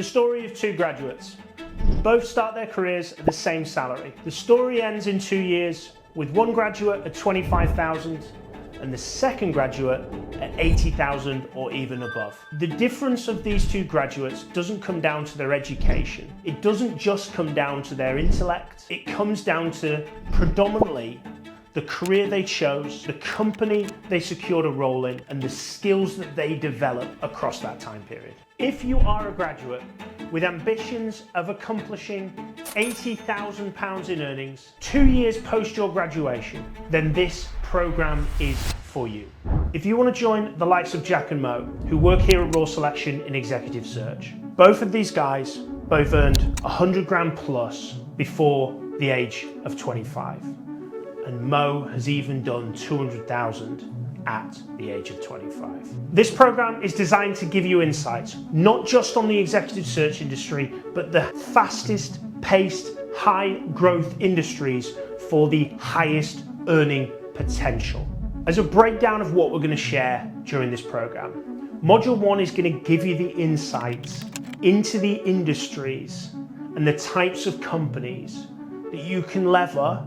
The story of two graduates. Both start their careers at the same salary. The story ends in 2 years with one graduate at 25,000 and the second graduate at 80,000 or even above. The difference of these two graduates doesn't come down to their education. It doesn't just come down to their intellect. It comes down to predominantly the career they chose, the company they secured a role in, and the skills that they developed across that time period. If you are a graduate with ambitions of accomplishing £80,000 in earnings 2 years post your graduation, then this program is for you. If you want to join the likes of Jack and Mo, who work here at Raw Selection in Executive Search, both of these guys both earned 100 grand plus before the age of 25. And Mo has even done 200,000 at the age of 25. This program is designed to give you insights, not just on the executive search industry, but the fastest paced, high growth industries for the highest earning potential. As a breakdown of what we're going to share during this program, Module 1 is going to give you the insights into the industries and the types of companies that you can lever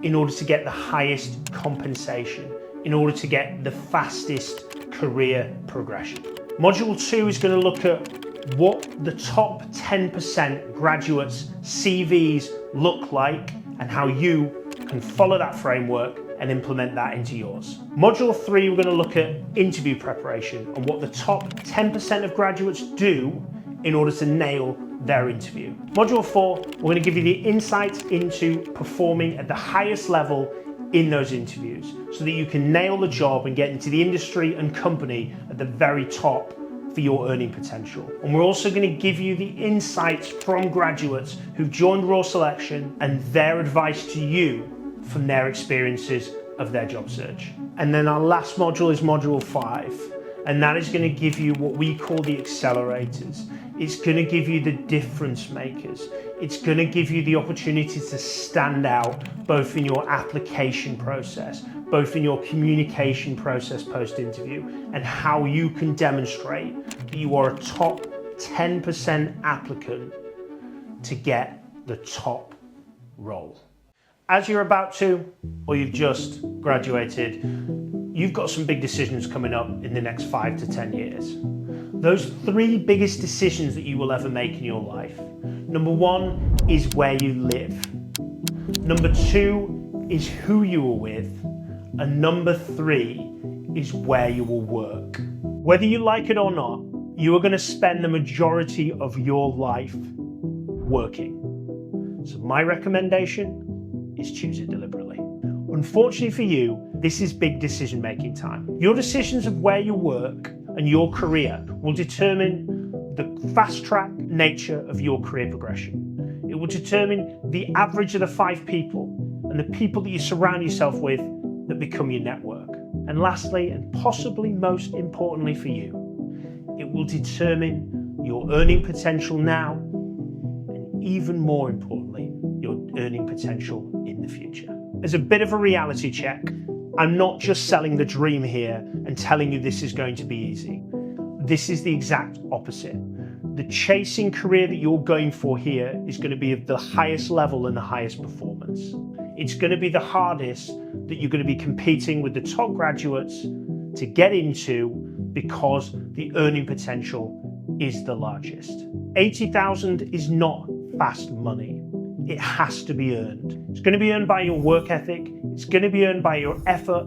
in order to get the highest compensation, in order to get the fastest career progression. Module 2 is going to look at what the top 10% graduates' CVs look like and how you can follow that framework and implement that into yours. Module 3, we're going to look at interview preparation and what the top 10% of graduates do in order to nail their interview. Module 4, we're going to give you the insights into performing at the highest level in those interviews so that you can nail the job and get into the industry and company at the very top for your earning potential. And we're also going to give you the insights from graduates who've joined Raw Selection and their advice to you from their experiences of their job search. And then our last module is Module 5, and that is going to give you what we call the accelerators. It's going to give you the difference makers. It's going to give you the opportunity to stand out both in your application process, both in your communication process post-interview, and how you can demonstrate that you are a top 10% applicant to get the top role. As you're about to, or you've just graduated, you've got some big decisions coming up in the next 5 to 10 years. Those 3 biggest decisions that you will ever make in your life. Number 1 is where you live. Number 2 is who you are with. And number 3 is where you will work. Whether you like it or not, you are going to spend the majority of your life working. So my recommendation is choose it deliberately. Unfortunately for you, this is big decision-making time. Your decisions of where you work and your career will determine the fast-track nature of your career progression. It will determine the average of the 5 people and the people that you surround yourself with that become your network. And lastly, and possibly most importantly for you, it will determine your earning potential now and even more importantly, your earning potential in the future. As a bit of a reality check, I'm not just selling the dream here and telling you this is going to be easy. This is the exact opposite. The chasing career that you're going for here is going to be of the highest level and the highest performance. It's going to be the hardest that you're going to be competing with the top graduates to get into because the earning potential is the largest. 80,000 is not fast money. It has to be earned. It's going to be earned by your work ethic, it's going to be earned by your effort,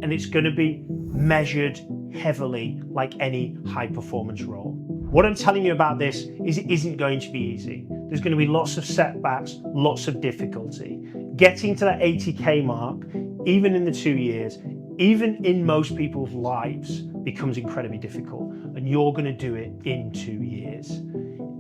and it's going to be measured heavily like any high performance role. What I'm telling you about this is it isn't going to be easy. There's going to be lots of setbacks, lots of difficulty. Getting to that 80K mark, even in the 2 years, even in most people's lives, becomes incredibly difficult, and you're going to do it in 2 years.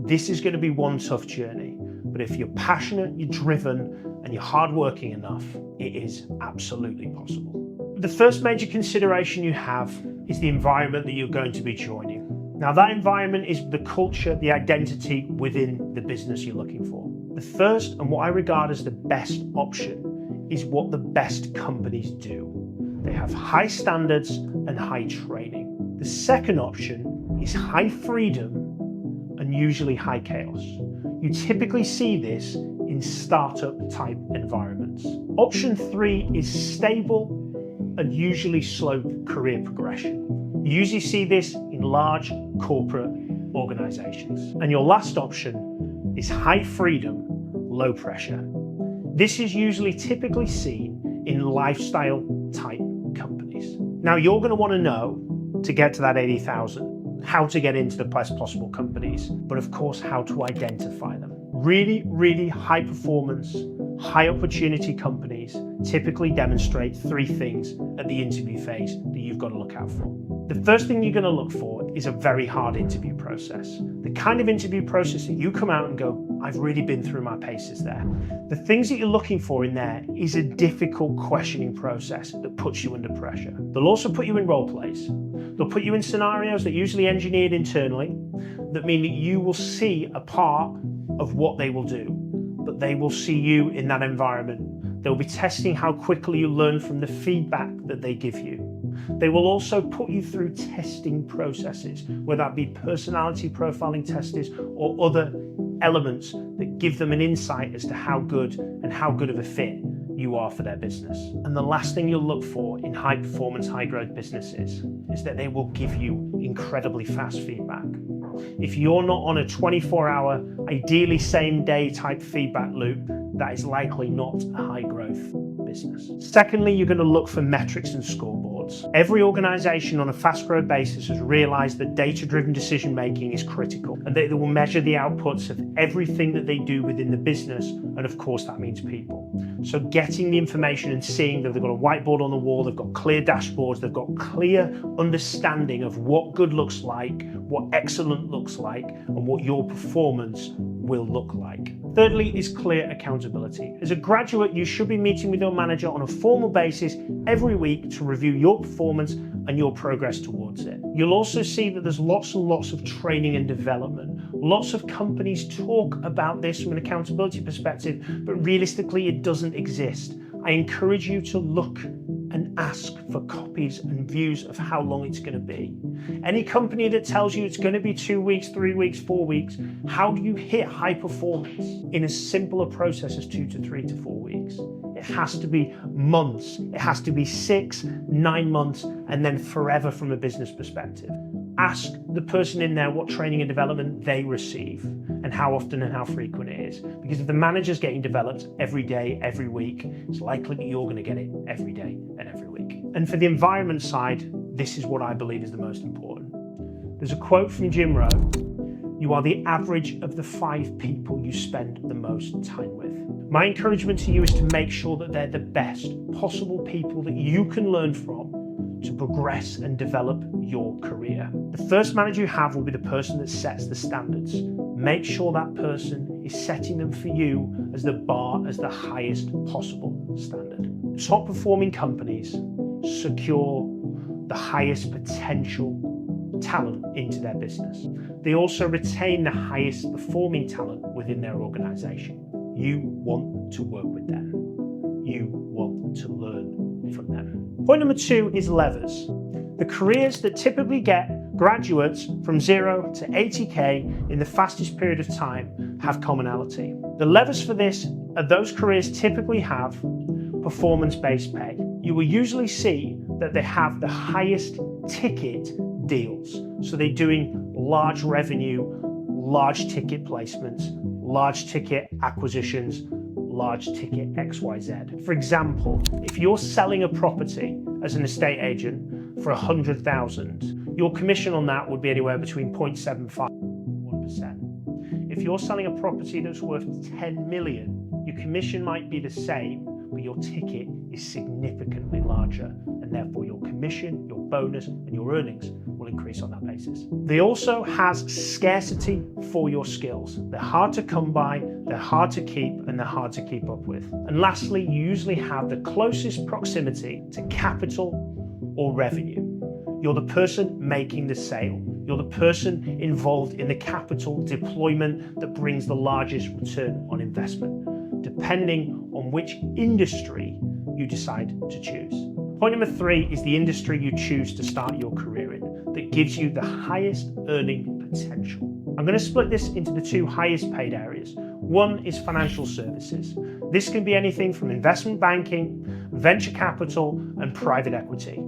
This is going to be one tough journey, but if you're passionate, you're driven, and you're hardworking enough, it is absolutely possible. The first major consideration you have is the environment that you're going to be joining. Now, that environment is the culture, the identity within the business you're looking for. The first, and what I regard as the best option, is what the best companies do. They have high standards and high training. The second option is high freedom and usually high chaos. You typically see this in startup type environments. Option 3 is stable and usually slow career progression. You usually see this in large corporate organizations. And your last option is high freedom, low pressure. This is usually typically seen in lifestyle type companies. Now you're going to want to know, to get to that 80,000, how to get into the best possible companies, but of course how to identify them. Really high performance, high opportunity companies typically demonstrate 3 things at the interview phase that you've got to look out for. The first thing you're going to look for is a very hard interview process. The kind of interview process that you come out and go, I've really been through my paces there. The things that you're looking for in there is a difficult questioning process that puts you under pressure. They'll also put you in role plays. They'll put you in scenarios that are usually engineered internally that mean that you will see a part of what they will do, but they will see you in that environment. They'll be testing how quickly you learn from the feedback that they give you. They will also put you through testing processes, whether that be personality profiling tests or other elements that give them an insight as to how good of a fit you are for their business. And the last thing you'll look for in high performance, high growth businesses is that they will give you incredibly fast feedback. If you're not on a 24-hour, ideally same day type feedback loop, that is likely not a high growth business. Secondly, you're going to look for metrics and scoreboards. Every organization on a fast growth basis has realized that data-driven decision making is critical and that they will measure the outputs of everything that they do within the business, and of course that means people. So getting the information and seeing that they've got a whiteboard on the wall, they've got clear dashboards, they've got clear understanding of what good looks like, what excellent looks like, and what your performance will look like. Thirdly is clear accountability. As a graduate, you should be meeting with your manager on a formal basis every week to review your performance and your progress towards it. You'll also see that there's lots and lots of training and development. Lots of companies talk about this from an accountability perspective, but realistically it doesn't exist. I encourage you to look and ask for copies and views of how long it's going to be. Any company that tells you it's going to be 2 weeks, 3 weeks, 4 weeks, how do you hit high performance in as simple a process as 2 to 3 to 4 weeks? It has to be months. It has to be 6, 9 months, and then forever from a business perspective. Ask the person in there what training and development they receive and how often and how frequent it is. Because if the manager's getting developed every day, every week, it's likely that you're going to get it every day and every week. And for the environment side, this is what I believe is the most important. There's a quote from Jim Rohn: "You are the average of the 5 people you spend the most time with." My encouragement to you is to make sure that they're the best possible people that you can learn from to progress and develop your career. The first manager you have will be the person that sets the standards. Make sure that person is setting them for you as the bar as the highest possible standard. Top performing companies secure the highest potential talent into their business. They also retain the highest performing talent within their organization. You want to work with them. You want to learn from them. Point number 2 is levers. The careers that typically get graduates from 0 to 80K in the fastest period of time have commonality. The levers for this are those careers typically have performance-based pay. You will usually see that they have the highest ticket deals. So they're doing large revenue, large ticket placements, large ticket acquisitions, large ticket XYZ. For example, if you're selling a property as an estate agent for 100,000, your commission on that would be anywhere between 0.75% and 1%. If you're selling a property that's worth 10 million, your commission might be the same, but your ticket is significantly larger, and therefore your commission, your bonus, and your earnings will increase on that basis. They also has scarcity for your skills. They're hard to come by, they're hard to keep, and they're hard to keep up with. And lastly, you usually have the closest proximity to capital or revenue. You're the person making the sale. You're the person involved in the capital deployment that brings the largest return on investment, depending on which industry you decide to choose. Point number 3 is the industry you choose to start your career in that gives you the highest earning potential. I'm going to split this into the two highest paid areas. One is financial services. This can be anything from investment banking, venture capital, and private equity.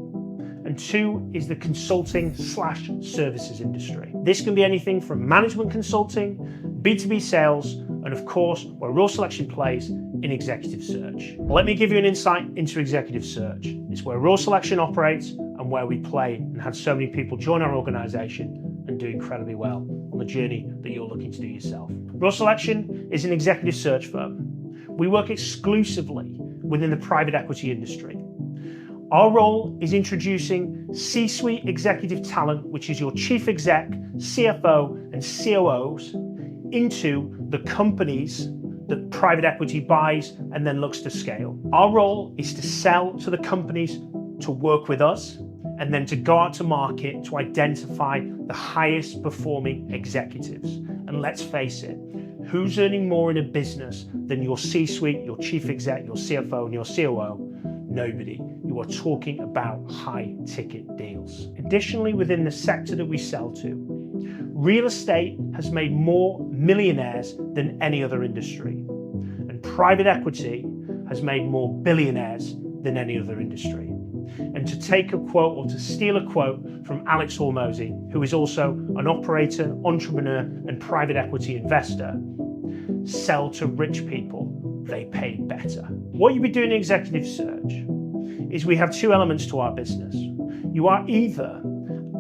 And two is the consulting/services industry. This can be anything from management consulting, B2B sales, and of course, where Raw Selection plays in executive search. Let me give you an insight into executive search. It's where Raw Selection operates and where we play and had so many people join our organization and do incredibly well on the journey that you're looking to do yourself. Raw Selection is an executive search firm. We work exclusively within the private equity industry. Our role is introducing C-suite executive talent, which is your chief exec, CFO, and COOs, into the companies that private equity buys and then looks to scale. Our role is to sell to the companies to work with us and then to go out to market to identify the highest performing executives. And let's face it, who's earning more in a business than your C-suite, your chief exec, your CFO, and your COO? Nobody. You are talking about high ticket deals. Additionally, within the sector that we sell to, real estate has made more millionaires than any other industry, and private equity has made more billionaires than any other industry. And to take a quote or to steal a quote from Alex Hormozy, who is also an operator, entrepreneur, and private equity investor, sell to rich people, they pay better. What you'll be doing in executive search is we have two elements to our business. You are either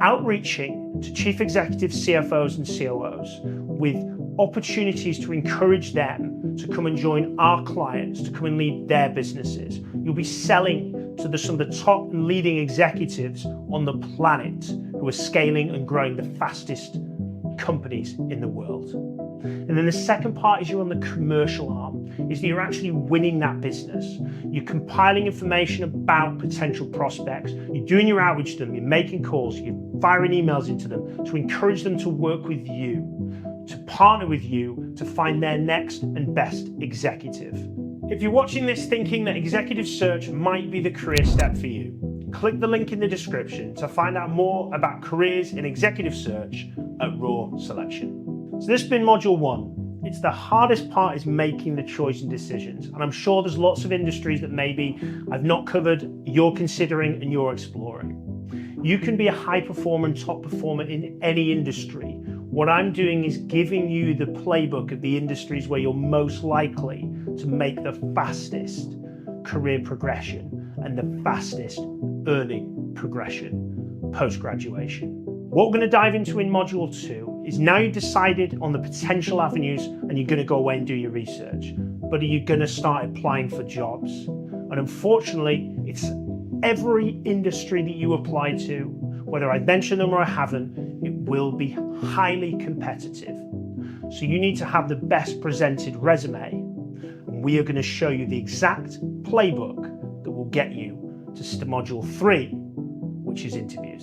outreaching to chief executives, CFOs, and COOs with opportunities to encourage them to come and join our clients, to come and lead their businesses. You'll be selling to some of the top and leading executives on the planet who are scaling and growing the fastest companies in the world. And then the second part is you're on the commercial arm, is that you're actually winning that business. You're compiling information about potential prospects, you're doing your outreach to them, you're making calls, you're firing emails into them to encourage them to work with you, to partner with you to find their next and best executive. If you're watching this thinking that executive search might be the career step for you, click the link in the description to find out more about careers in executive search at Raw Selection. So this has been module 1. It's the hardest part is making the choice and decisions. And I'm sure there's lots of industries that maybe I've not covered, you're considering and you're exploring. You can be a high performer and top performer in any industry. What I'm doing is giving you the playbook of the industries where you're most likely to make the fastest career progression and the fastest earning progression post-graduation. What we're going to dive into in module 2 is now you've decided on the potential avenues and you're going to go away and do your research, but are you going to start applying for jobs? And unfortunately, it's every industry that you apply to, whether I mention them or I haven't, it will be highly competitive. So you need to have the best presented resume, and we are going to show you the exact playbook that will get you to module 3, which is interviews.